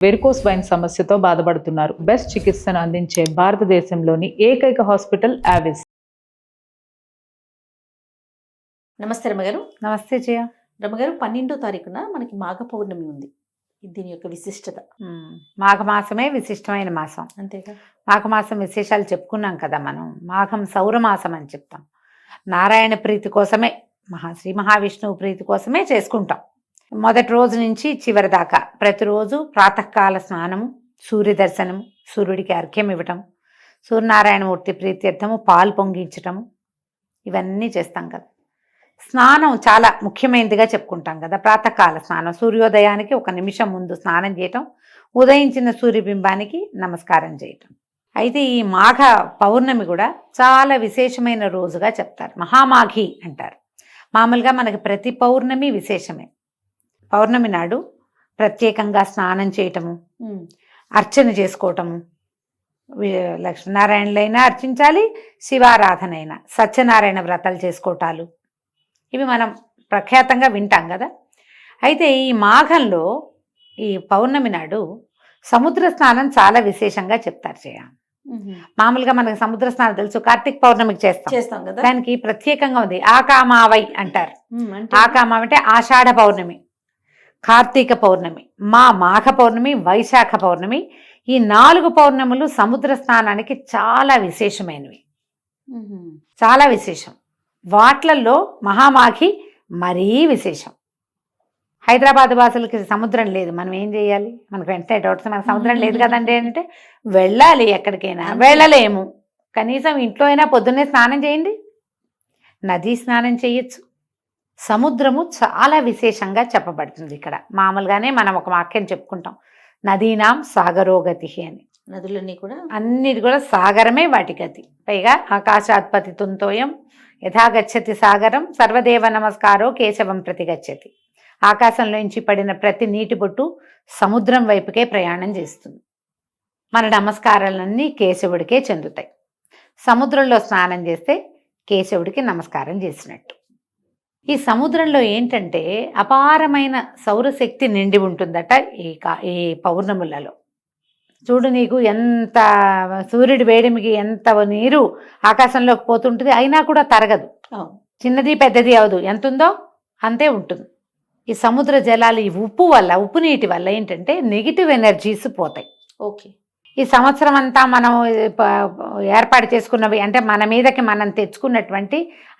Varicose wine సమస్యతో బాధపడుతున్నారు. Best చికిత్సను అందించే భారతదేశంలోని ఏకైక హాస్పిటల్ ఆవిస్. నమస్తే రమగారు. నమస్తే జయ. రమగారు, 12వ తారీఖున మనకి మాఘ పౌర్ణమి ఉంది. దీని యొక్క విశిష్టత. మాఘమాసమే విశిష్టమైన మాసం. అంతేగా, మాఘమాసం విశేషాలు చెప్పుకున్నాం కదా మనం. మాఘం సౌరమాసం అని చెప్తాం. నారాయణ ప్రీతి కోసమే, శ్రీ మహావిష్ణువు ప్రీతి కోసమే చేసుకుంటాం. మొదటి రోజు నుంచి చివరి దాకా ప్రతిరోజు ప్రాతకాల స్నానము, సూర్య దర్శనము, సూర్యుడికి అర్ఘ్యం ఇవ్వటం, సూర్యనారాయణమూర్తి ప్రీత్యర్థము పాలు పొంగించటము, ఇవన్నీ చేస్తాం కదా. స్నానం చాలా ముఖ్యమైనదిగా చెప్పుకుంటాం కదా. ప్రాతకాల స్నానం, సూర్యోదయానికి 1 నిమిషం ముందు స్నానం చేయటం, ఉదయించిన సూర్యబింబానికి నమస్కారం చేయటం. అయితే ఈ మాఘ పౌర్ణమి కూడా చాలా విశేషమైన రోజుగా చెప్తారు. మహామాఘి అంటారు. మామూలుగా మనకి ప్రతి పౌర్ణమి విశేషమే. పౌర్ణమి నాడు ప్రత్యేకంగా స్నానం చేయటము, అర్చన చేసుకోవటము, లక్ష్మీనారాయణలైనా అర్చించాలి, శివారాధన అయినా, సత్యనారాయణ వ్రతాలు చేసుకోవటాలు, ఇవి మనం ప్రఖ్యాతంగా వింటాం కదా. అయితే ఈ మాఘంలో ఈ పౌర్ణమి నాడు సముద్ర స్నానం చాలా విశేషంగా చెప్తారు చేయ. మామూలుగా మనకి సముద్ర స్నానం తెలుసు, కార్తీక పౌర్ణమికి చేస్తాం కదా. దానికి ప్రత్యేకంగా ఉంది. ఆకామావై అంటారు. ఆకామ అంటే ఆషాఢ పౌర్ణమి, కార్తీక పౌర్ణమి, మాఘ పౌర్ణమి, వైశాఖ పౌర్ణమి. ఈ 4 పౌర్ణములు సముద్ర స్నానానికి చాలా విశేషమైనవి, చాలా విశేషం. వాట్లల్లో మహామాఘి మరీ విశేషం. హైదరాబాద్ వాసులకి సముద్రం లేదు, మనం ఏం చేయాలి? మనకు వెంటనే డౌట్స్, మనకు సముద్రం లేదు కదండి అంటే వెళ్ళాలి. ఎక్కడికైనా వెళ్ళలేము, కనీసం ఇంట్లో అయినా పొద్దున్నే స్నానం చేయండి, నదీ స్నానం చేయొచ్చు. సముద్రము చాలా విశేషంగా చెప్పబడుతుంది ఇక్కడ. మామూలుగానే మనం ఒక వాక్యం చెప్పుకుంటాం, నదీనాం సాగరోగతి అని. నదులన్నీ కూడా, అన్నిటి కూడా సాగరమే వాటి గతి. పైగా ఆకాశాత్పతి తుంతోయం యథా గచ్చతి సాగరం సర్వదేవ నమస్కారో కేశవం ప్రతి గచ్చతి. ఆకాశంలోంచి పడిన ప్రతి నీటి బొట్టు సముద్రం వైపుకే ప్రయాణం చేస్తుంది. మన నమస్కారాలన్నీ కేశవుడికే చెందుతాయి. సముద్రంలో స్నానం చేస్తే కేశవుడికి నమస్కారం చేసినట్టు. ఈ సముద్రంలో ఏంటంటే అపారమైన సౌరశక్తి నిండి ఉంటుందట ఈ పౌర్ణములలో. చూడు, నీకు ఎంత సూర్యుడి వేడిమికి ఎంత నీరు ఆకాశంలోకి పోతుంటుంది, అయినా కూడా తరగదు. చిన్నది పెద్దది అవదు, ఎంత ఉందో అంతే ఉంటుంది. ఈ సముద్ర జలాలు, ఈ ఉప్పు నీటి వల్ల ఏంటంటే నెగిటివ్ ఎనర్జీస్ పోతాయి. ఓకే. ఈ సంవత్సరం అంతా మనం ఏర్పాటు చేసుకున్నవి అంటే మన మీదకి మనం తెచ్చుకున్నటువంటి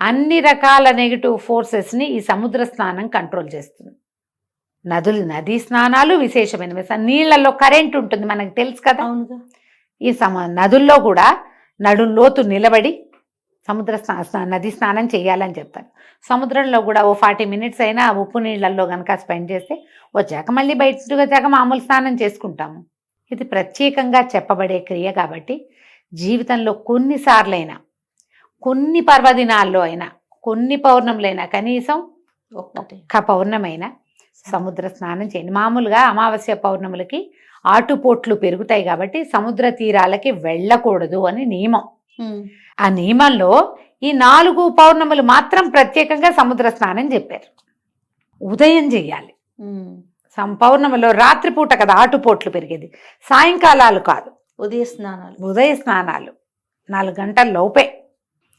అన్ని రకాల నెగిటివ్ ఫోర్సెస్ని ఈ సముద్ర స్నానం కంట్రోల్ చేస్తుంది. నదీ స్నానాలు విశేషమైనవి. నీళ్లలో కరెంట్ ఉంటుంది, మనకు తెలుసు కదా. ఈ నదుల్లో కూడా నడుంలోతు నిలబడి నదీ స్నానం చేయాలని చెప్తారు. సముద్రంలో కూడా 40 మినిట్స్ అయినా ఉప్పు నీళ్ళల్లో కనుక స్పెండ్ చేస్తే వచ్చాక మళ్ళీ బయటకు వచ్చాక మామూలు స్నానం చేసుకుంటాము. ఇది ప్రత్యేకంగా చెప్పబడే క్రియ కాబట్టి జీవితంలో కొన్నిసార్లైనా, కొన్ని పర్వదినాల్లో అయినా, కొన్ని పౌర్ణములైనా, కనీసం ఒక్క పౌర్ణమైనా సముద్ర స్నానం చేయండి. మామూలుగా అమావాస్య పౌర్ణములకి ఆటుపోట్లు పెరుగుతాయి కాబట్టి సముద్ర తీరాలకి వెళ్ళకూడదు అని నియమం. ఆ నియమంలో ఈ 4 పౌర్ణములు మాత్రం ప్రత్యేకంగా సముద్ర స్నానం చెప్పారు. ఉదయం చెయ్యాలి. పౌర్ణమిలో రాత్రిపూట కదా ఆటుపోట్లు పెరిగేది, సాయంకాలాలు కాదు, ఉదయ స్నానాలు 4 గంటల లోపే,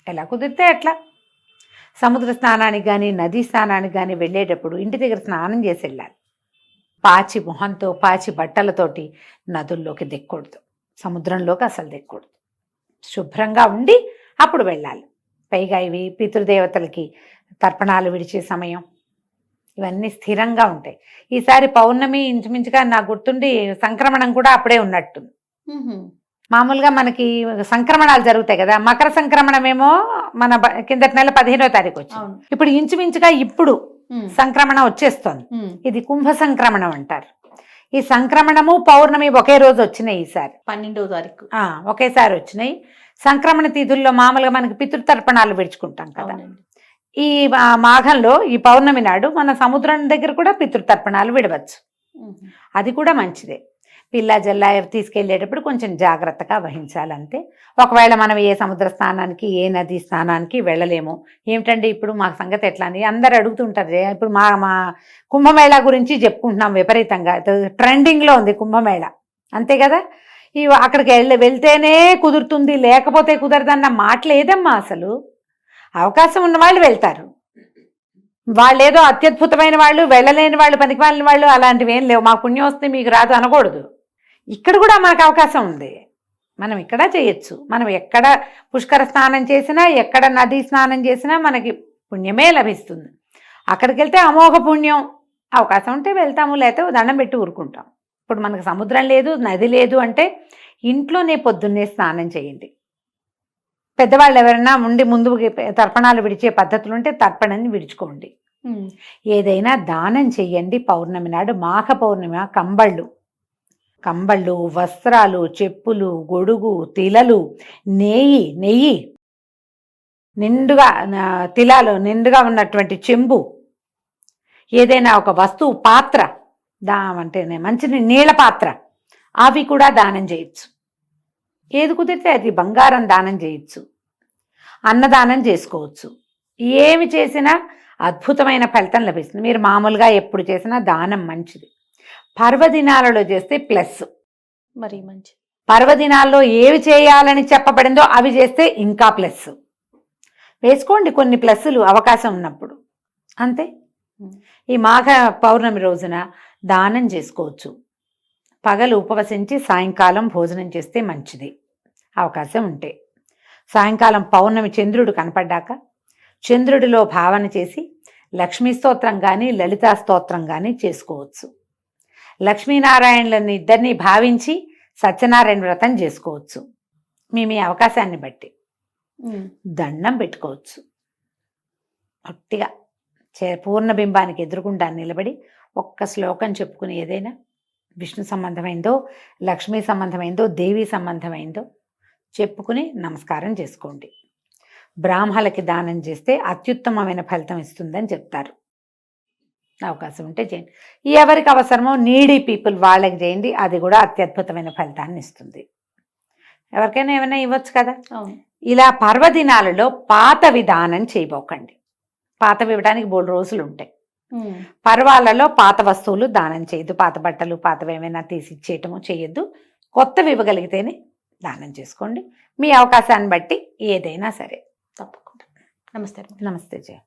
ఎలా కుదిరితే అట్లా. సముద్ర స్నానానికి కానీ నదీ స్నానానికి కానీ వెళ్ళేటప్పుడు ఇంటి దగ్గర స్నానం చేసి వెళ్ళాలి. పాచి మొహంతో, పాచి బట్టలతోటి నదుల్లోకి దిక్కకూడదు, సముద్రంలోకి అసలు దిక్కకూడదు. శుభ్రంగా ఉండి అప్పుడు వెళ్ళాలి. పైగా ఇవి పితృదేవతలకి తర్పణాలు విడిచే సమయం, ఇవన్నీ స్థిరంగా ఉంటాయి. ఈసారి పౌర్ణమి ఇంచుమించుగా నాకు గుర్తుండి సంక్రమణం కూడా అప్పుడే ఉన్నట్టుంది. మామూలుగా మనకి సంక్రమణాలు జరుగుతాయి కదా. మకర సంక్రమణం ఏమో మన కిందటి నెల 15వ తారీఖు వచ్చింది. ఇప్పుడు ఇంచుమించుగా ఇప్పుడు సంక్రమణం వచ్చేస్తోంది. ఇది కుంభ సంక్రమణం అంటారు. ఈ సంక్రమణము పౌర్ణమి ఒకే రోజు వచ్చినాయి. ఈసారి 12వ తారీఖు ఒకేసారి వచ్చినాయి. సంక్రమణ తిథుల్లో మామూలుగా మనకి పితృతర్పణాలు విడుచుకుంటాం కదా. ఈ మాఘంలో ఈ పౌర్ణమి నాడు మన సముద్రం దగ్గర కూడా పితృతర్పణాలు విడవచ్చు. అది కూడా మంచిదే. పిల్ల జల్ల తీసుకెళ్ళేటప్పుడు కొంచెం జాగ్రత్తగా వహించాలంతే. ఒకవేళ మనం ఏ సముద్ర స్నానానికి ఏ నది స్నానానికి వెళ్ళలేము, ఏమిటండి ఇప్పుడు మా సంగతి ఎట్లా అని అందరు అడుగుతుంటారు. ఇప్పుడు మా కుంభమేళా గురించి చెప్పుకుంటున్నాం, విపరీతంగా ట్రెండింగ్లో ఉంది కుంభమేళా, అంతే కదా. అక్కడికి వెళ్తేనే కుదురుతుంది, లేకపోతే కుదరదన్న మాట లేదమ్మా. అసలు అవకాశం ఉన్న వాళ్ళు వెళ్తారు, వాళ్ళు ఏదో అత్యద్భుతమైన వాళ్ళు, వెళ్ళలేని వాళ్ళు, పనికిమాలిన వాళ్ళు అలాంటివి ఏం లేవు. మా పుణ్యం వస్తే మీకు రాదు అనకూడదు. ఇక్కడ కూడా మనకు అవకాశం ఉంది, మనం ఇక్కడ చేయొచ్చు. మనం ఎక్కడ పుష్కర స్నానం చేసినా, ఎక్కడ నదీ స్నానం చేసినా మనకి పుణ్యమే లభిస్తుంది. అక్కడికి వెళ్తే అమోఘ పుణ్యం. అవకాశం ఉంటే వెళ్తాము, లేకపోతే దండం పెట్టి ఊరుకుంటాం. ఇప్పుడు మనకు సముద్రం లేదు, నది లేదు అంటే ఇంట్లోనే పొద్దున్నే స్నానం చేయండి. పెద్దవాళ్ళు ఎవరైనా ఉండి ముందు తర్పణాలు విడిచే పద్ధతులు ఉంటే తర్పణని విడుచుకోండి. ఏదైనా దానం చెయ్యండి. పౌర్ణమి నాడు, మాఘ పౌర్ణమి, కంబళ్ళు, వస్త్రాలు, చెప్పులు, గొడుగు, తిలలు, నెయ్యి నిండుగా, తిలాలు నిండుగా ఉన్నటువంటి చెంబు, ఏదైనా ఒక వస్తువు, పాత్ర, అంటేనే మంచి నీళ్ళ పాత్ర, అవి కూడా దానం చేయొచ్చు. ఏది కుదిరితే అది. బంగారం దానం చేయొచ్చు, అన్నదానం చేసుకోవచ్చు. ఏమి చేసినా అద్భుతమైన ఫలితం లభిస్తుంది. మీరు మామూలుగా ఎప్పుడు చేసినా దానం మంచిది. పర్వదినాలలో చేస్తే ప్లస్, మరి మంచి. పర్వదినాల్లో ఏవి చేయాలని చెప్పబడిందో అవి చేస్తే ఇంకా ప్లస్. వేసుకోండి కొన్ని ప్లస్సులు అవకాశం ఉన్నప్పుడు, అంతే. ఈ మాఘ పౌర్ణమి రోజున దానం చేసుకోవచ్చు. పగలు ఉపవసించి సాయంకాలం భోజనం చేస్తే మంచిది అవకాశం ఉంటే. సాయంకాలం పౌర్ణమి చంద్రుడు కనపడ్డాక చంద్రుడిలో భావన చేసి లక్ష్మీ స్తోత్రం కానీ లలితా స్తోత్రం కానీ చేసుకోవచ్చు. లక్ష్మీనారాయణులని ఇద్దరిని భావించి సత్యనారాయణ వ్రతం చేసుకోవచ్చు. మీ అవకాశాన్ని బట్టి దండం పెట్టుకోవచ్చు. గట్టిగా పూర్ణబింబానికి ఎదురుగుండా నిలబడి ఒక్క శ్లోకం చెప్పుకుని, ఏదైనా విష్ణు సంబంధమైందో, లక్ష్మీ సంబంధమైందో, దేవీ సంబంధమైందో చెప్పుకుని నమస్కారం చేసుకోండి. బ్రాహ్మణులకి దానం చేస్తే అత్యుత్తమమైన ఫలితం ఇస్తుందని చెప్తారు. అవకాశం ఉంటే చేయండి. ఎవరికి అవసరమో నీడీ పీపుల్ వాళ్ళకి చేయండి, అది కూడా అత్యద్భుతమైన ఫలితాన్ని ఇస్తుంది. ఎవరికైనా ఏమైనా ఇవ్వచ్చు కదా. ఇలా పర్వదినాలలో పాత విధానం చేయబోకండి. పాతవి ఇవ్వడానికి 3 రోజులు ఉంటాయి. పర్వాలలో పాత వస్తువులు దానం చేయొద్దు. పాత బట్టలు, పాతవి ఏమైనా తీసి ఇచ్చేయటము చేయొద్దు. కొత్తవి ఇవ్వగలిగితేనే దానం చేసుకోండి. మీ అవకాశాన్ని బట్టి ఏదైనా సరే. తప్పకుండా. నమస్తే. నమస్తే జయ.